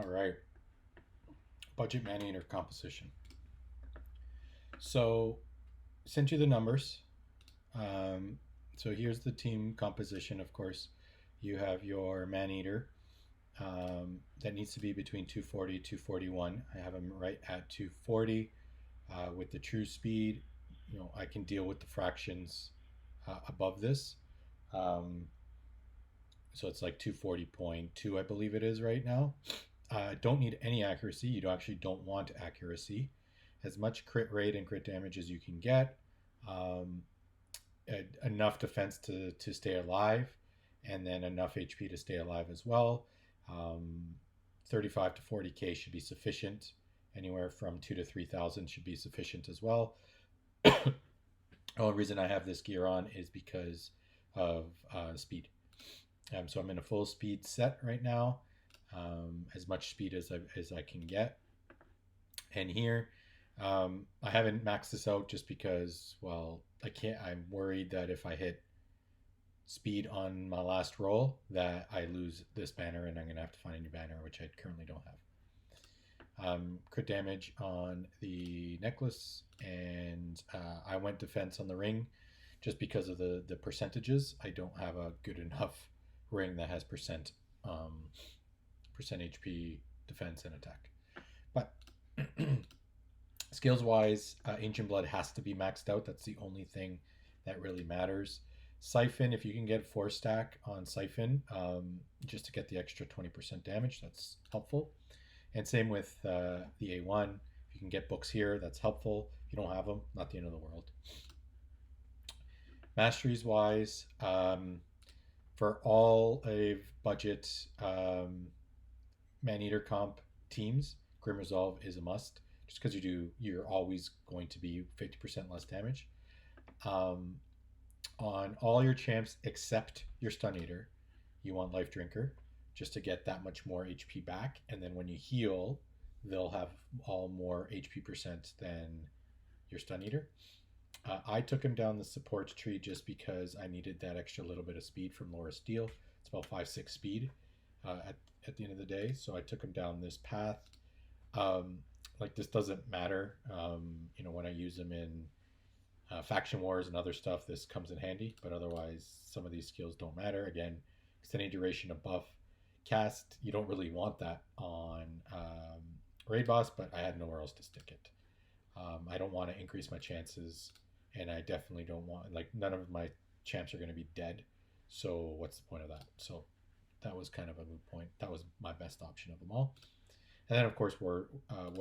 All right, budget Maneater composition. So, sent you the numbers. Um, so here's the team composition. Of course, you have your Maneater that needs to be between 240 241. I have him right at 240 with the true speed. I can deal with the fractions above this. Um, so it's like 240.2, I believe it is right now. Don't need any accuracy. Actually don't want accuracy. As much crit rate and crit damage as you can get. Um, Enough defense to stay alive, and then enough HP to stay alive as well. Um, 35 to 40k should be sufficient. Anywhere from 2 to 3,000 should be sufficient as well. The only reason I have this gear on is because of speed. So I'm in a full speed set right now, as much speed as I can get. And here, I haven't maxed this out just because, well, I can't. I'm worried that if I hit speed on my last roll, that I lose this banner, and I'm gonna have to find a new banner, which I currently don't have. Crit damage on the necklace, and I went defense on the ring just because of the percentages. I don't have a good enough ring that has percent HP defense and attack. But skills wise, Ancient Blood has to be maxed out. That's the only thing that really matters. Siphon, if you can get 4 stack on Siphon, just to get the extra 20% damage, that's helpful. And same with the A1. If you can get books here, that's helpful. If you don't have them, not the end of the world. Masteries wise, for all of budget Maneater comp teams, Grim Resolve is a must. Just because you're always going to be 50% less damage. On all your champs except your Stun Eater, you want Life Drinker, just to get that much more HP back. And then when you heal, they'll have all more HP percent than your Stun Eater. I took him down the support tree just because I needed that extra little bit of speed from Laura Steele. It's about 5-6 speed at the end of the day. So I took him down this path. Like, this doesn't matter. When I use them in faction wars and other stuff, this comes in handy. But otherwise, some of these skills don't matter. Again, extended duration of buff cast, you don't really want that on raid boss, but I had nowhere else to stick it. I don't want to increase my chances, and I definitely don't want, like, none of my champs are going to be dead. So what's the point of that? So that was kind of a moot point. That was my best option of them all. And then, of course, War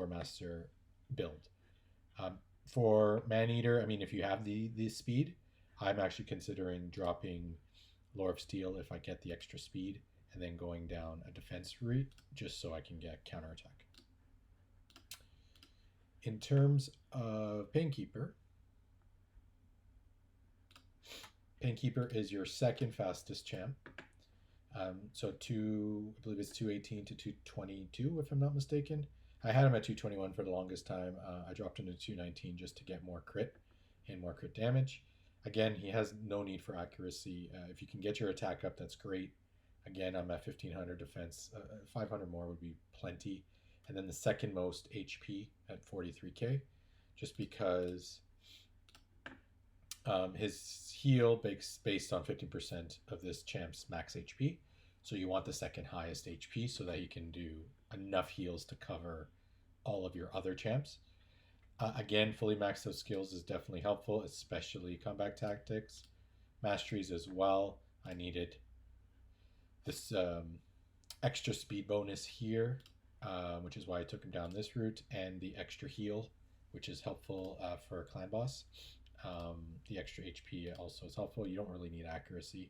Master build. For Maneater, I mean, if you have the speed, I'm actually considering dropping Lore of Steel if I get the extra speed, and then going down a defense route just so I can get counterattack. In terms of Painkeeper, Painkeeper is your second fastest champ. So I believe it's 218 to 222, if I'm not mistaken. I had him at 221 for the longest time. I dropped him to 219 just to get more crit and more crit damage. Again, he has no need for accuracy. If you can get your attack up, that's great. Again, I'm at 1500 defense. 500 more would be plenty. And then the second most HP at 43k, just because his heal based on 50% of this champ's max HP. So you want the second highest HP so that he can do enough heals to cover all of your other champs. Again, fully maxed out skills is definitely helpful, especially combat tactics. Masteries as well. I needed this extra speed bonus here, which is why I took him down this route, and the extra heal, which is helpful for a clan boss. The extra HP also is helpful. You don't really need accuracy,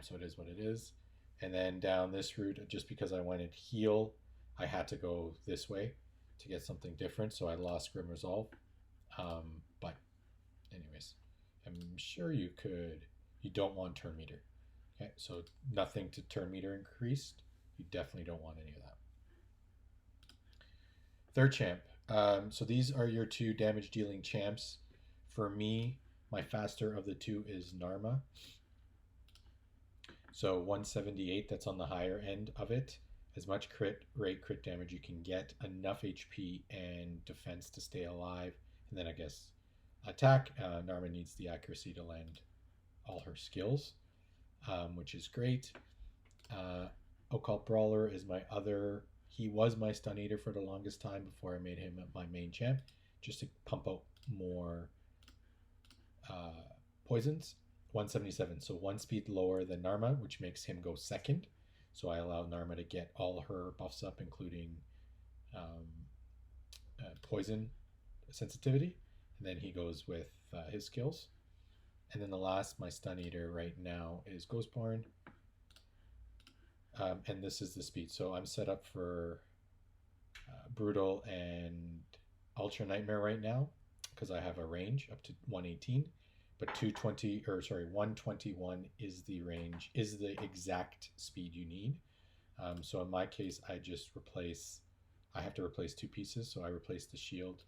so it is what it is. And then down this route, just because I wanted heal, I had to go this way to get something different, so I lost Grim Resolve. But anyways, I'm sure you don't want turn meter. Okay, so nothing to turn meter increased. You definitely don't want any of that. Third champ. So these are your two damage dealing champs. For me, my faster of the two is Narma. So 178, that's on the higher end of it. as much crit rate, crit damage you can get, enough HP and defense to stay alive, and then I guess attack. Narma needs the accuracy to land all her skills, which is great. Occult Brawler is my other. He was my stun eater for the longest time before I made him my main champ, just to pump out more poisons. 177, so one speed lower than Narma, which makes him go second. So I allow Narma to get all her buffs up, including poison sensitivity, and then he goes with his skills. And then the last, my stun eater right now, is Ghostborn. And this is the speed. So I'm set up for Brutal and Ultra Nightmare right now because I have a range up to 118. But 121 is the range, is the exact speed you need. So in my case, I have to replace two pieces. So I replace the shield.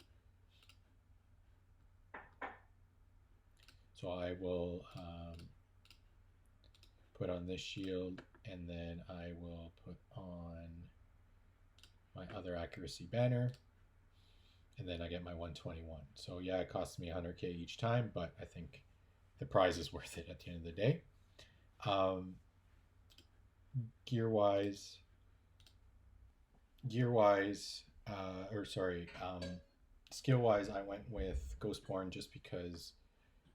So I will put on this shield, and then I will put on my other accuracy banner, and then I get my 121. So yeah, it costs me 100k each time, but I think the prize is worth it at the end of the day. Skill-wise, I went with Ghostborn just because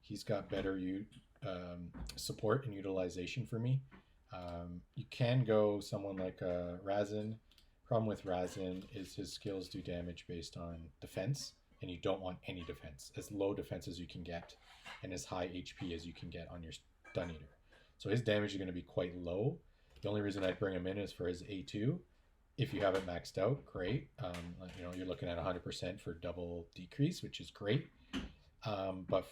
he's got better support and utilization for me. You can go someone like Razin. Problem with Razin is his skills do damage based on defense, and you don't want any defense. As low defense as you can get, and as high HP as you can get on your stun eater. So his damage is going to be quite low. The only reason I'd bring him in is for his A2. If you have it maxed out, great. You're looking at 100% for double decrease, which is great. But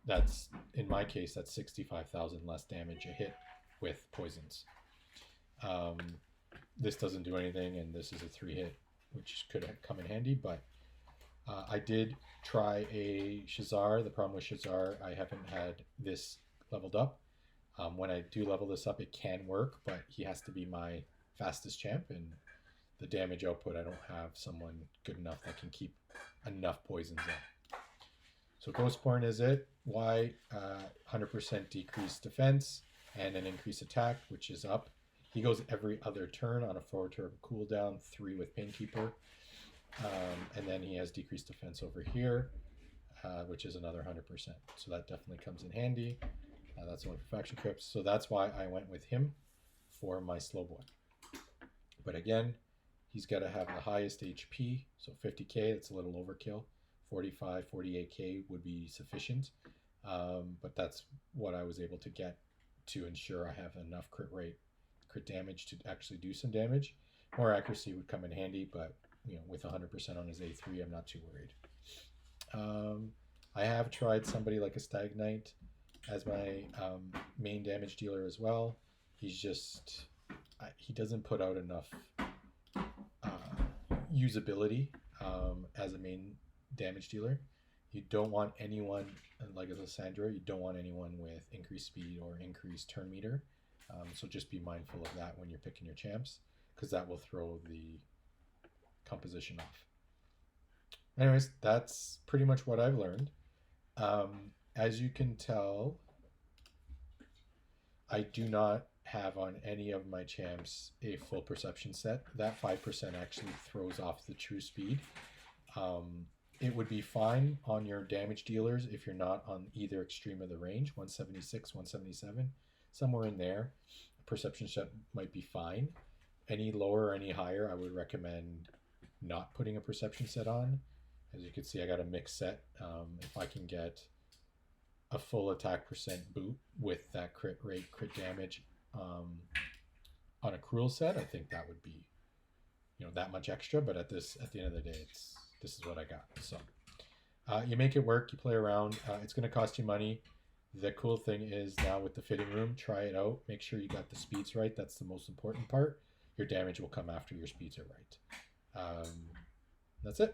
that's, in my case, that's 65,000 less damage a hit with poisons. This doesn't do anything, and this is a 3-hit, which could come in handy. But I did try a Shazar. The problem with Shazar, I haven't had this leveled up. When I do level this up, it can work, but he has to be my fastest champ, and the damage output, I don't have someone good enough that can keep enough poisons in. So Ghostborn is it. Why? 100% decreased defense and an increased attack, which is up. He goes every other turn on a 4-turn cooldown, 3 with Painkeeper. And then he has decreased defense over here, which is another 100%. So that definitely comes in handy. That's only for faction crypts. So that's why I went with him for my slow boy. But again, he's got to have the highest HP. So 50k, that's a little overkill. 45, 48k would be sufficient. But that's what I was able to get to ensure I have enough crit damage to actually do some damage. More accuracy would come in handy, but with 100% on his A3, I'm not too worried. I have tried somebody like a Stag Knight as my main damage dealer as well. He doesn't put out enough usability as a main damage dealer. You don't want anyone, like as a Sandra, you don't want anyone with increased speed or increased turn meter. So just be mindful of that when you're picking your champs, because that will throw the composition off. Anyways, that's pretty much what I've learned. As you can tell, I do not have on any of my champs a full perception set. That 5% actually throws off the true speed. It would be fine on your damage dealers if you're not on either extreme of the range, 176, 177, somewhere in there. A perception set might be fine. Any lower or any higher, I would recommend not putting a perception set on. As you can see, I got a mixed set. If I can get a full attack percent boot with that crit rate, crit damage on a cruel set, I think that would be that much extra. But at the end of the day, this is what I got. So you make it work, you play around. It's going to cost you money. The cool thing is now with the fitting room, try it out. Make sure you got the speeds right. That's the most important part. Your damage will come after your speeds are right. That's it.